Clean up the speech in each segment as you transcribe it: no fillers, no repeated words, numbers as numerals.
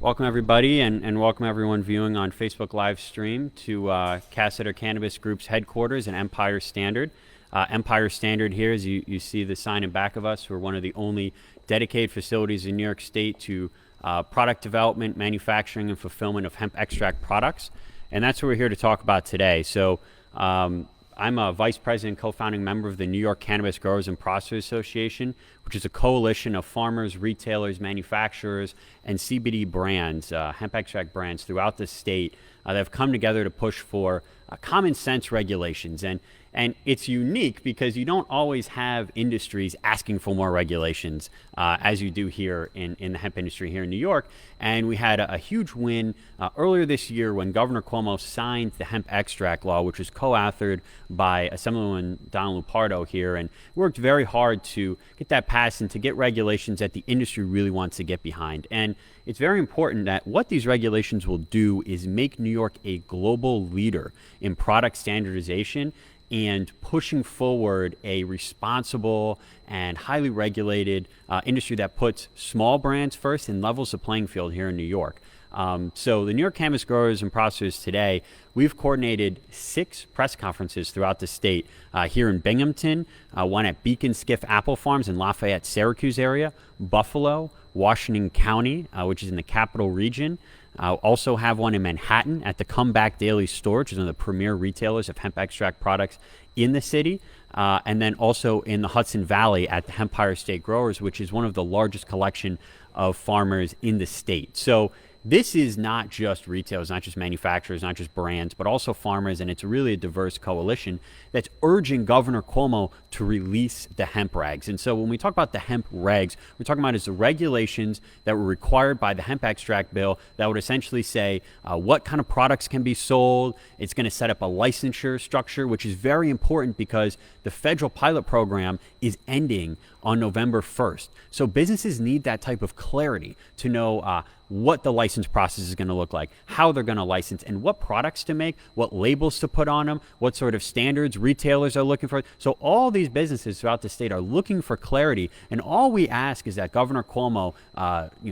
Welcome everybody, and welcome everyone viewing on Facebook live stream to Cassetter Cannabis Group's headquarters in Empire Standard. Empire Standard here, as you see the sign in back of us, we're one of the only dedicated facilities in New York State to product development, manufacturing, and fulfillment of hemp extract products. And that's what we're here to talk about today. So I'm a vice president, co-founding member of the New York Cannabis Growers and Processors Association, which is a coalition of farmers, retailers, manufacturers, and CBD brands, hemp extract brands throughout the state that have come together to push for common sense regulations. And it's unique because you don't always have industries asking for more regulations as you do here in the hemp industry here in New York. And we had a huge win earlier this year when Governor Cuomo signed the hemp extract law, which was co-authored by Assemblyman Donald Lupardo here, and worked very hard to get that passed and to get regulations that the industry really wants to get behind. And it's very important that what these regulations will do is make New York a global leader in product standardization and pushing forward a responsible and highly regulated industry that puts small brands first and levels the playing field here in New York. So the New York Cannabis Growers and Processors today, we've coordinated 6 press conferences throughout the state, here in Binghamton, one at Beacon Skiff Apple Farms in Lafayette, Syracuse area, Buffalo, Washington County, which is in the capital region. Also have one in Manhattan at the Comeback Daily Store, which is one of the premier retailers of hemp extract products in the city. And then also in the Hudson Valley at the Hempire State Growers, which is one of the largest collection of farmers in the state. So this is not just retailers, not just manufacturers, not just brands, but also farmers, and it's really a diverse coalition that's urging Governor Cuomo to release the hemp regs. And so when we talk about the hemp regs, we're talking about is the regulations that were required by the Hemp Extract Bill that would essentially say what kind of products can be sold. It's going to set up a licensure structure, which is very important because the federal pilot program is ending on November 1st. So businesses need that type of clarity to know what the license process is going to look like, how they're going to license, and what products to make, what labels to put on them, what sort of standards retailers are looking for. So all these businesses throughout the state are looking for clarity, and all we ask is that Governor Cuomo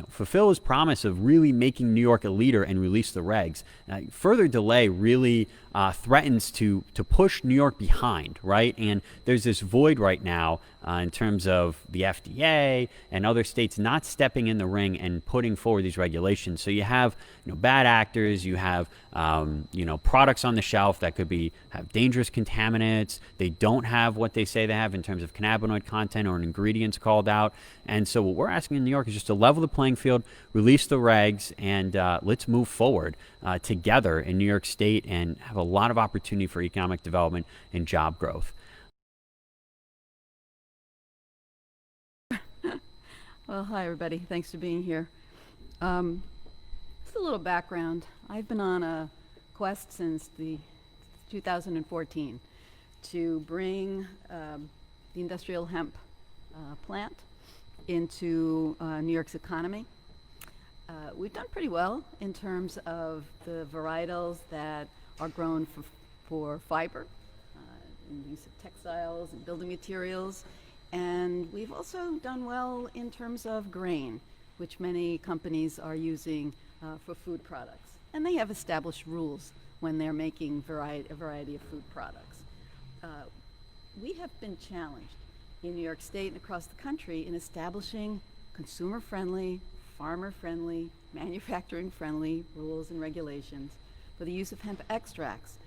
fulfill his promise of really making New York a leader and release the regs. Further delay really threatens to push New York behind, right? And there's this void right now in terms of the FDA and other states not stepping in the ring and putting forward these regulations. So you have bad actors, you have products on the shelf that could have dangerous contaminants. They don't have what they say they have in terms of cannabinoid content or ingredients called out. And so what we're asking in New York is just to level the playing field, release the regs, and let's move forward together in New York State and have a lot of opportunity for economic development and job growth. Well, hi everybody. Thanks for being here. Just a little background. I've been on a quest since 2014 to bring the industrial hemp plant into New York's economy. We've done pretty well in terms of the varietals that are grown for fiber, in the use of textiles and building materials. And we've also done well in terms of grain, which many companies are using for food products. And they have established rules when they're making a variety of food products. We have been challenged in New York State and across the country in establishing consumer-friendly, farmer-friendly, manufacturing-friendly rules and regulations for the use of hemp extracts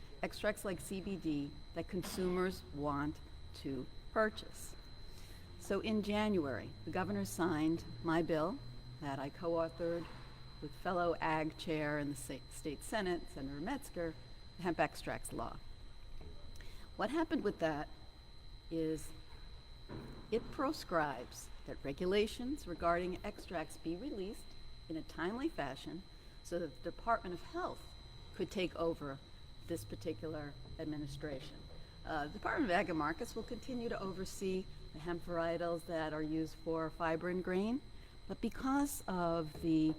like CBD that consumers want to purchase. So in January, the governor signed my bill that I co-authored with fellow Ag Chair in the State Senate, Senator Metzger, the Hemp Extracts Law. What happened with that is it proscribes that regulations regarding extracts be released in a timely fashion so that the Department of Health could take over this particular administration. The Department of Ag and Markets will continue to oversee the hemp varietals that are used for fiber and grain, but because of the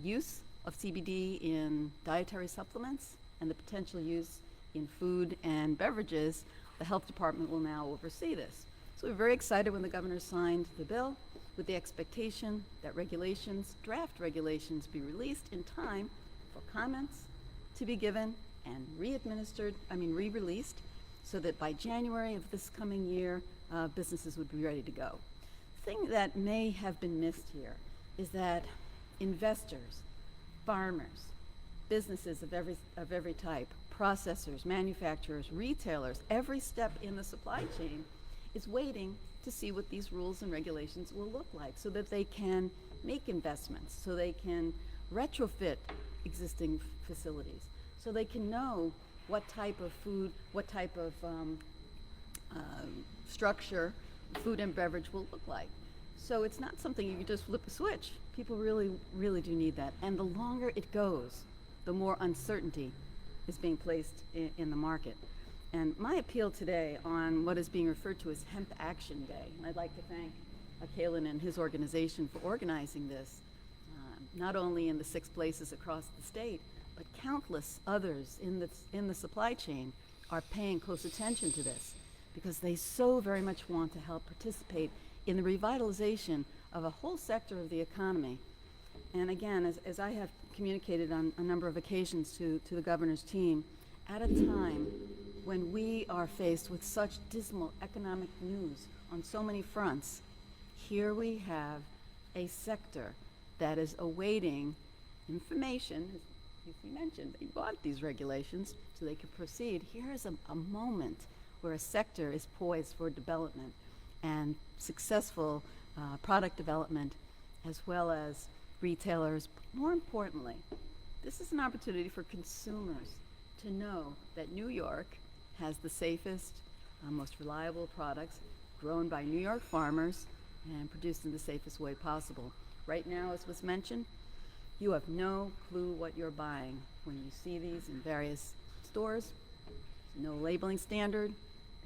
use of CBD in dietary supplements and the potential use in food and beverages, the health department will now oversee this. So we're very excited when the governor signed the bill. with the expectation that draft regulations, be released in time for comments to be given and re-released, so that by January of this coming year, businesses would be ready to go. The thing that may have been missed here is that investors, farmers, businesses of every type, processors, manufacturers, retailers, every step in the supply chain is waiting to see what these rules and regulations will look like, so that they can make investments, so they can retrofit existing facilities, so they can know what type of food, what type of structure food and beverage will look like. So it's not something you can just flip a switch. People really, really do need that. And the longer it goes, the more uncertainty is being placed in the market. And my appeal today on what is being referred to as Hemp Action Day, and I'd like to thank Kalen and his organization for organizing this, not only in the 6 places across the state, but countless others in the supply chain are paying close attention to this, because they so very much want to help participate in the revitalization of a whole sector of the economy. And again, as I have communicated on a number of occasions to the governor's team, at a time when we are faced with such dismal economic news on so many fronts, here we have a sector that is awaiting information. As you mentioned, they bought these regulations so they could proceed. Here is a moment where a sector is poised for development and successful product development, as well as retailers. More importantly, this is an opportunity for consumers to know that New York has the safest, most reliable products grown by New York farmers and produced in the safest way possible. Right now, as was mentioned, you have no clue what you're buying when you see these in various stores. No labeling standard.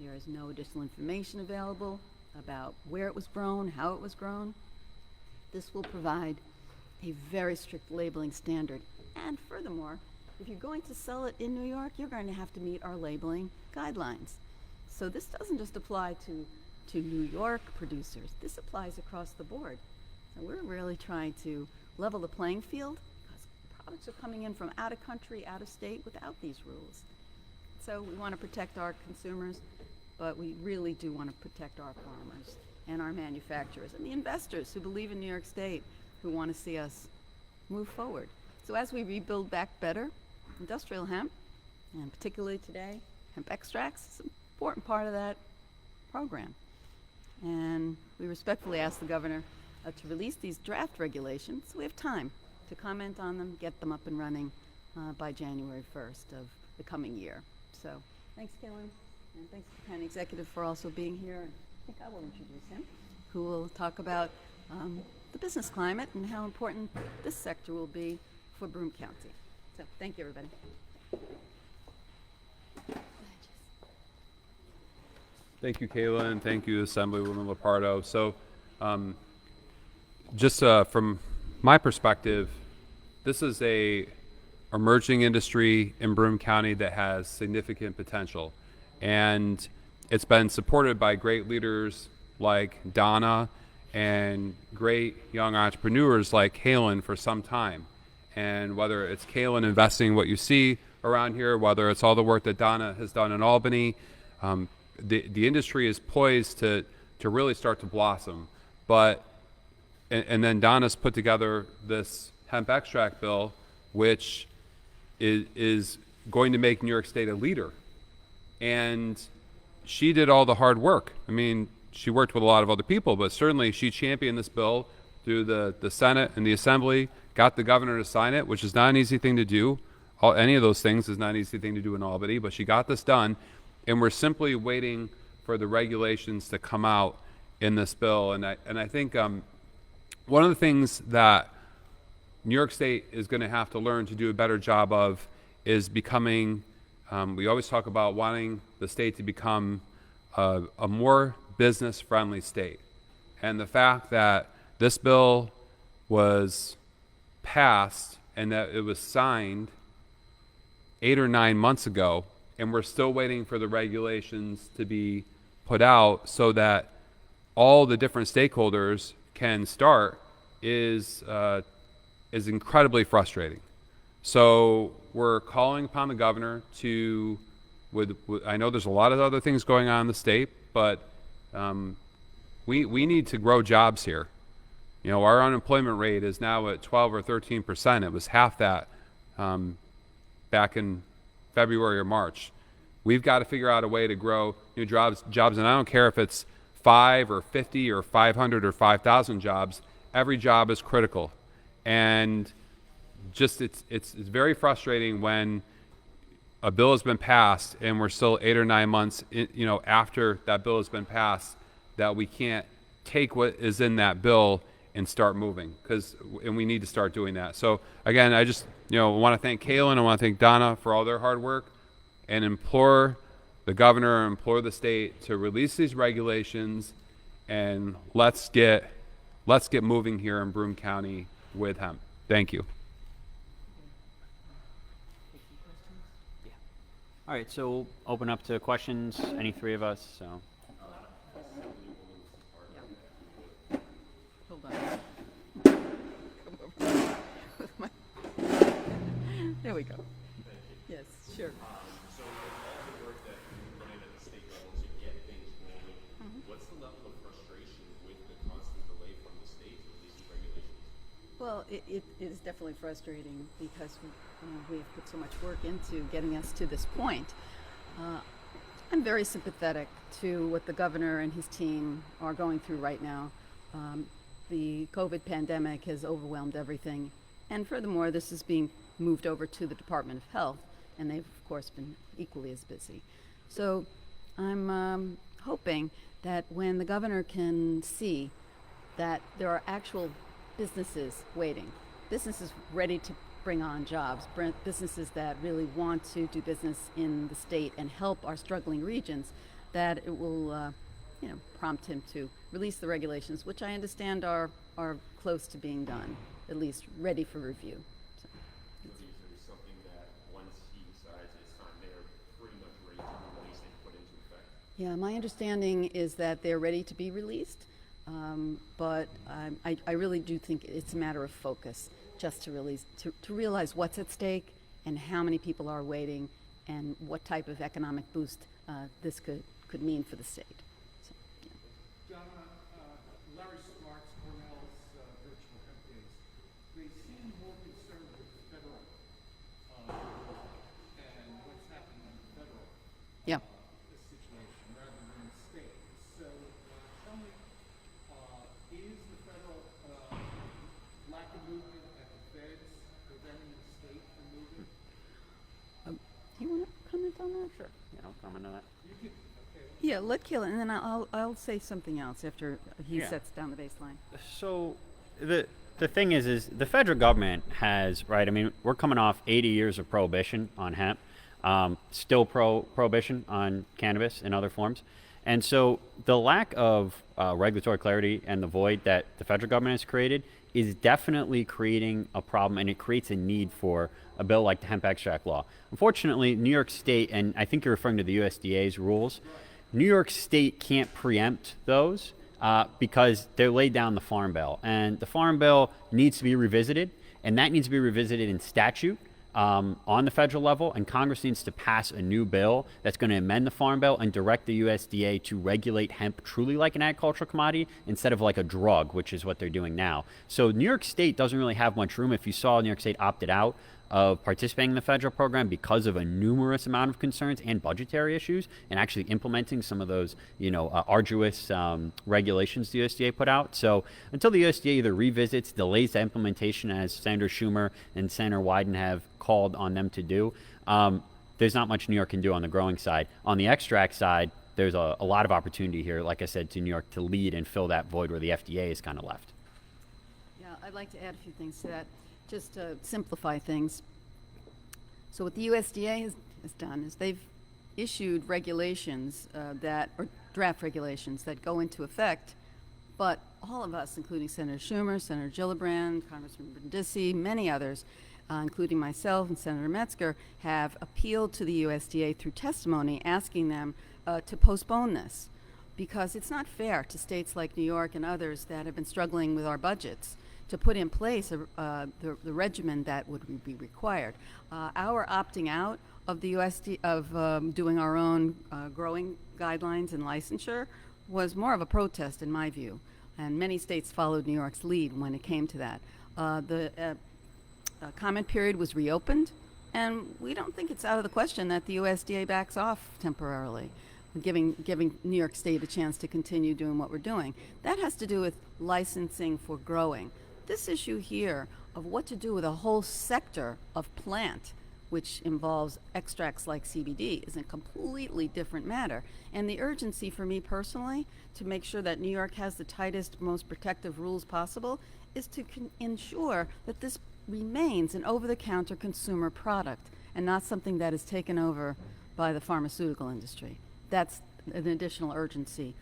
There is no additional information available about where it was grown, how it was grown. This will provide a very strict labeling standard. And furthermore, if you're going to sell it in New York, you're going to have to meet our labeling guidelines. So this doesn't just apply to New York producers. This applies across the board. So we're really trying to level the playing field, because products are coming in from out of country, out of state without these rules. So we want to protect our consumers, but we really do want to protect our farmers and our manufacturers and the investors who believe in New York State, who want to see us move forward. So as we rebuild back better, industrial hemp, and particularly today, hemp extracts, is an important part of that program. And we respectfully ask the governor to release these draft regulations so we have time to comment on them, get them up and running by January 1st of the coming year. So thanks, Kalen, and thanks to the county executive for also being here. And I think I will introduce him, who will talk about the business climate and how important this sector will be for Broome County. So thank you, everybody. Thank you, Kayla, and thank you, Assemblywoman Lepardo. So just from my perspective, this is a emerging industry in Broome County that has significant potential. And it's been supported by great leaders like Donna and great young entrepreneurs like Kalen for some time. And whether it's Kalen investing what you see around here, whether it's all the work that Donna has done in Albany, the industry is poised to really start to blossom. But and then Donna's put together this hemp extract bill, which is going to make New York State a leader. And she did all the hard work. I mean, she worked with a lot of other people, but certainly she championed this bill through the Senate and the Assembly, got the governor to sign it, which is not an easy thing to do. Any of those things is not an easy thing to do in Albany, but she got this done. And we're simply waiting for the regulations to come out in this bill. And I think one of the things that New York State is going to have to learn to do a better job of is becoming, we always talk about wanting the state to become a more business-friendly state. And the fact that this bill was passed and that it was signed 8 or 9 months ago, and we're still waiting for the regulations to be put out so that all the different stakeholders can start is incredibly frustrating. So we're calling upon the governor to, with I know there's a lot of other things going on in the state, but we need to grow jobs here. You know, our unemployment rate is now at 12 or 13%. It was half that back in February or March. We've got to figure out a way to grow new jobs, and I don't care if it's 5 or 50 or 500 or 5,000 jobs. Every job is critical, and just it's very frustrating when a bill has been passed and we're still 8 or 9 months, after that bill has been passed, that we can't take what is in that bill and start moving, and we need to start doing that. So again, I just want to thank Kaylin, I want to thank Donna for all their hard work, and implore the governor, implore the state to release these regulations, and let's get moving here in Broome County with hemp. Thank you. All right, so we'll open up to questions, any three of us. So. Hold on. Come over with my. There we go. Yes, sure. So with all the work that you've done at the state level to get things moving, what's the level of frustration with the constant delay from the state to release these regulations? Well, it is definitely frustrating because we've put so much work into getting us to this point. I'm very sympathetic to what the governor and his team are going through right now. The COVID pandemic has overwhelmed everything, and furthermore, this is being moved over to the Department of Health, and they've, of course, been equally as busy. So I'm hoping that when the governor can see that there are actual businesses waiting, businesses ready to bring on jobs, businesses that really want to do business in the state and help our struggling regions, that it will prompt him to release the regulations, which I understand are close to being done, at least ready for review. So, Is there something that once he decides it's time, they're pretty much ready to be released and put into effect? yeah, my understanding is that they're ready to be released, but I really do think it's a matter of focus, just to realize what's at stake and how many people are waiting and what type of economic boost this could mean for the state. So, yeah. Donna, Larry Smart's Cornell's virtual hemp days, they seem more concerned with the federal and what's happening in the federal Yeah. situation rather than the state. So tell me, is the federal lack of movement at the feds preventing the state from moving? You want to comment on that? Sure. Yeah, I'll comment on that. You could, okay. Yeah, let Kaylin, and then I'll say something else after he Yeah. sets down the baseline. So the thing is the federal government has, right, I mean, we're coming off 80 years of prohibition on hemp, still prohibition on cannabis in other forms. And so the lack of regulatory clarity and the void that the federal government has created is definitely creating a problem, and it creates a need for a bill like the hemp extract law. Unfortunately, New York State, and I think you're referring to the USDA's rules, New York State can't preempt those because they're laid down in the Farm Bill. And the Farm Bill needs to be revisited, and that needs to be revisited in statute on the federal level, and Congress needs to pass a new bill that's going to amend the Farm Bill and direct the USDA to regulate hemp truly like an agricultural commodity instead of like a drug, which is what they're doing now. So New York State doesn't really have much room. If you saw, New York State opted out of participating in the federal program because of a numerous amount of concerns and budgetary issues, and actually implementing some of those, arduous regulations the USDA put out. So until the USDA either revisits, delays the implementation, as Senator Schumer and Senator Wyden have called on them to do, there's not much New York can do on the growing side. On the extract side, there's a lot of opportunity here, like I said, to New York to lead and fill that void where the FDA is kind of left. Yeah, I'd like to add a few things to that, just to simplify things. So what the USDA has done is they've issued regulations or draft regulations that go into effect, but all of us, including Senator Schumer, Senator Gillibrand, Congressman Brindisi, many others, including myself and Senator Metzger, have appealed to the USDA through testimony asking them to postpone this because it's not fair to states like New York and others that have been struggling with our budgets to put in place the regimen that would be required. Our opting out of the USD of doing our own growing guidelines and licensure was more of a protest in my view, and many states followed New York's lead when it came to that. The comment period was reopened, and we don't think it's out of the question that the USDA backs off temporarily, giving New York State a chance to continue doing what we're doing. That has to do with licensing for growing. This issue here of what to do with a whole sector of plant, which involves extracts like CBD, is a completely different matter. And the urgency for me personally to make sure that New York has the tightest, most protective rules possible is to ensure that this remains an over-the-counter consumer product and not something that is taken over by the pharmaceutical industry. That's an additional urgency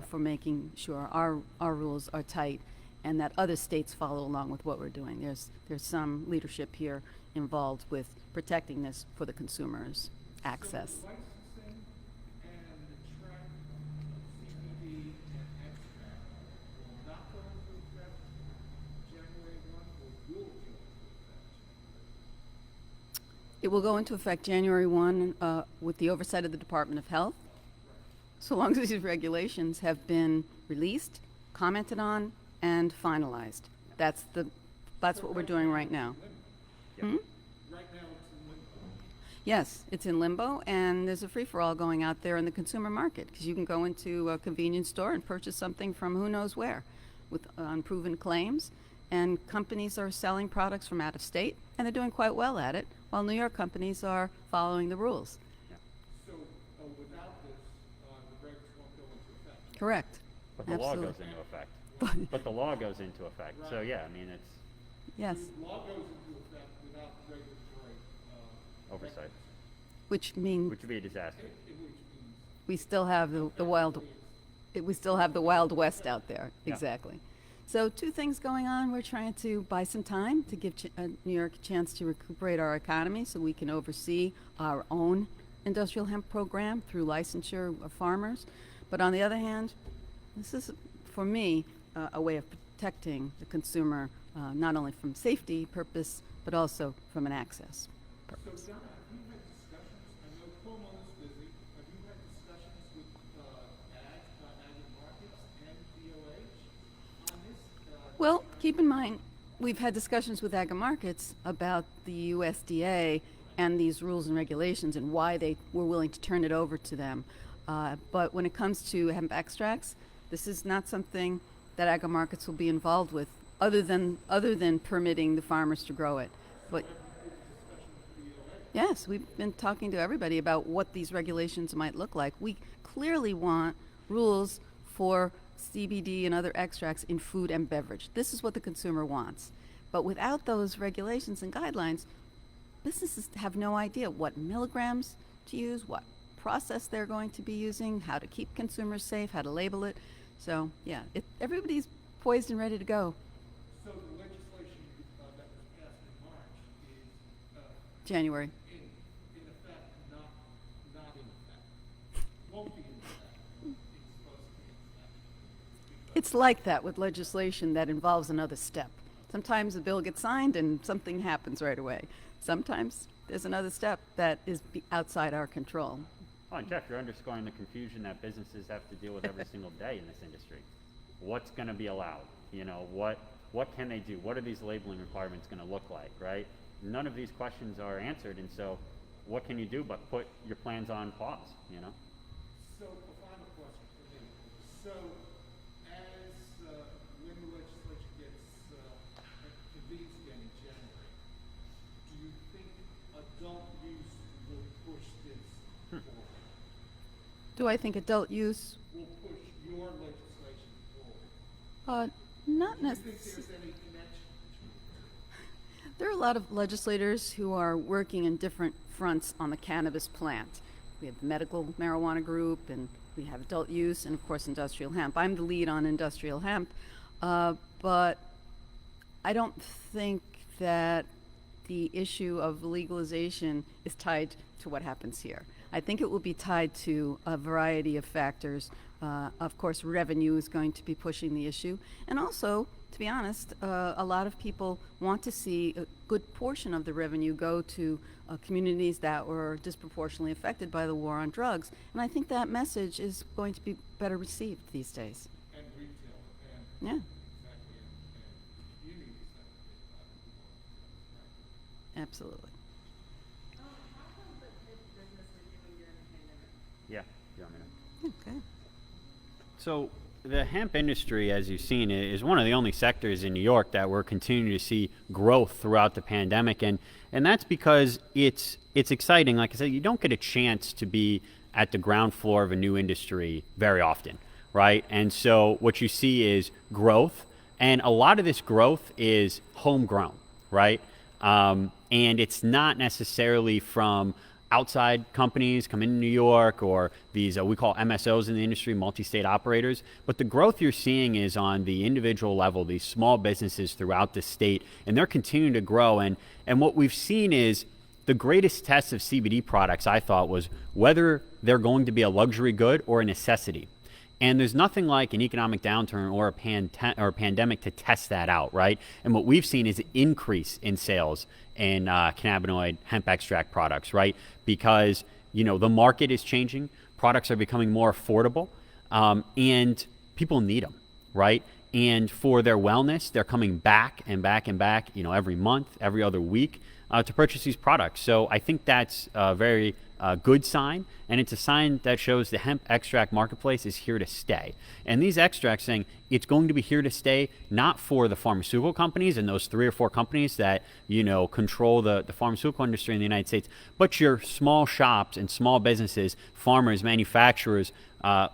for making sure our rules are tight and that other states follow along with what we're doing. There's some leadership here involved with protecting this for the consumers' access. So licensing and the track of CBD and extract will not go into effect January 1 or will go into effect? It will go into effect January 1 with the oversight of the Department of Health, so long as these regulations have been released, commented on, and finalized. That's what we're doing right now. Right now it's in limbo. Yes, it's in limbo, and there's a free-for-all going out there in the consumer market because you can go into a convenience store and purchase something from who knows where with unproven claims, and companies are selling products from out of state, and they're doing quite well at it, while New York companies are following the rules. So without this, the regs won't go into effect. Correct. But the law goes into effect. But the law goes into effect. So yeah, I mean, it's Yes, The law goes into effect without regulatory oversight, which means which would be a disaster. which means we still have the Wild West out there. Yeah. Exactly. So two things going on. We're trying to buy some time to give New York a chance to recuperate our economy so we can oversee our own industrial hemp program through licensure of farmers. But on the other hand, this is, for me, a way of protecting the consumer, not only from safety purpose, but also from an access purpose. So, Donna, have you had discussions? I know Cuomo is busy. Have you had discussions with ag and markets and DOH on this? Well, keep in mind, we've had discussions with Ag and Markets about the USDA and these rules and regulations and why they were willing to turn it over to them. But when it comes to hemp extracts, this is not something that Ag and Markets will be involved with, other than permitting the farmers to grow it. But yes, we've been talking to everybody about what these regulations might look like. We clearly want rules for CBD and other extracts in food and beverage. This is what the consumer wants. But without those regulations and guidelines, businesses have no idea what milligrams to use, what process they're going to be using, how to keep consumers safe, how to label it. So, yeah, everybody's poised and ready to go. So the legislation that was passed in March is January. in effect, not in effect. Won't be in effect. It's supposed to be in effect. It's like that with legislation that involves another step. Sometimes the bill gets signed and something happens right away. Sometimes there's another step that is outside our control. Oh, and Jeff, you're underscoring the confusion that businesses have to deal with every single day in this industry. What's going to be allowed? You know, what can they do? What are these labeling requirements going to look like, right? None of these questions are answered, and so what can you do but put your plans on pause, you know? So a final question for me. So as when the legislature gets convenes again in January, do you think adult use will push this forward? Do I think adult use? Will push your legislation forward? Not Do you think necessarily. there's any connection between? There are a lot of legislators who are working in different fronts on the cannabis plant. We have the medical marijuana group, and we have adult use, and of course industrial hemp. I'm the lead on industrial hemp, but I don't think that the issue of legalization is tied to what happens here. I think it will be tied to a variety of factors Of course, revenue is going to be pushing the issue. And also, to be honest, a lot of people want to see a good portion of the revenue go to communities that were disproportionately affected by the war on drugs. And I think that message is going to be better received these days. And retail, and Yeah, exactly, and communities that right. absolutely. Yeah. You want me to? Okay. So the hemp industry, as you've seen, is one of the only sectors in New York that we're continuing to see growth throughout the pandemic, and that's because it's exciting. Like I said, you don't get a chance to be at the ground floor of a new industry very often, right? And so what you see is growth, and a lot of this growth is homegrown, right? And it's not necessarily from outside companies come into New York or these we call MSOs in the industry, multi-state operators. But the growth you're seeing is on the individual level, these small businesses throughout the state, and they're continuing to grow. And what we've seen is the greatest test of CBD products, I thought, was whether they're going to be a luxury good or a necessity. And there's nothing like an economic downturn or a pandemic to test that out, right? And what we've seen is an increase in sales in cannabinoid hemp extract products, right? Because, the market is changing, products are becoming more affordable, and people need them, right? And for their wellness, they're coming back and back and back, every month, every other week to purchase these products. So I think that's a very good sign, and it's a sign that shows the hemp extract marketplace is here to stay. And these extracts saying it's going to be here to stay, not for the pharmaceutical companies and those 3 or 4 companies that, control the pharmaceutical industry in the United States, but your small shops and small businesses, farmers, manufacturers,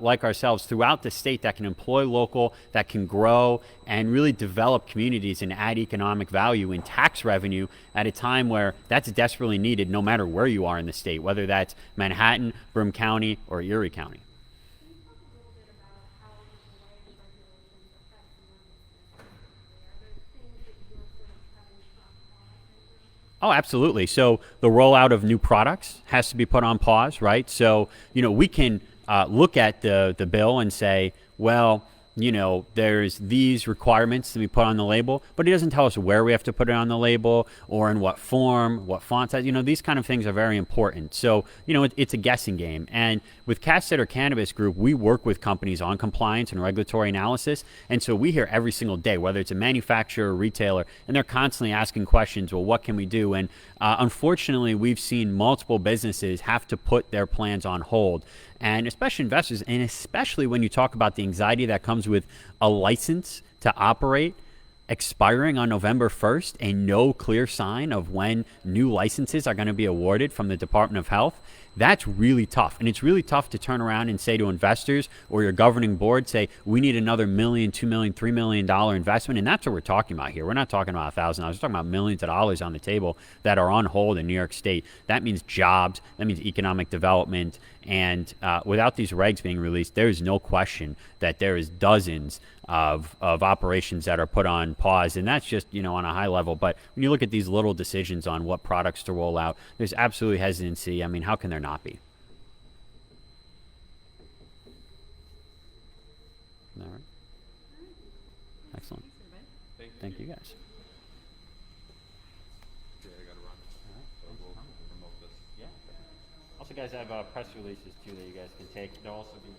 like ourselves throughout the state that can employ local, that can grow and really develop communities and add economic value and tax revenue at a time where that's desperately needed no matter where you are in the state, whether that's Manhattan, Broome County, or Erie County. Oh, absolutely. So the rollout of new products has to be put on pause, right? So, we can look at the bill and say, well, there's these requirements to be put on the label, but it doesn't tell us where we have to put it on the label or in what form, what font size. These kind of things are very important. So, it's a guessing game. And with Cassetter Cannabis Group, we work with companies on compliance and regulatory analysis. And so we hear every single day, whether it's a manufacturer or retailer, and they're constantly asking questions, well, what can we do? And unfortunately, we've seen multiple businesses have to put their plans on hold. And especially investors, and especially when you talk about the anxiety that comes with a license to operate expiring on November 1st and no clear sign of when new licenses are going to be awarded from the Department of Health, that's really tough. And it's really tough to turn around and say to investors or your governing board, say, we need another $1 million, $2 million, $3 million investment. And that's what we're talking about here. We're not talking about $1,000. We're talking about millions of dollars on the table that are on hold in New York State. That means jobs. That means economic development. And without these regs being released, there is no question that there is dozens of operations that are put on pause. And that's just, on a high level. But when you look at these little decisions on what products to roll out, there's absolutely hesitancy. I mean, how can there not be? All right. Excellent. Thank you guys. Yeah, I gotta run. So we'll promote this. Yeah. Also, guys, I have press releases too that you guys can take. There'll also be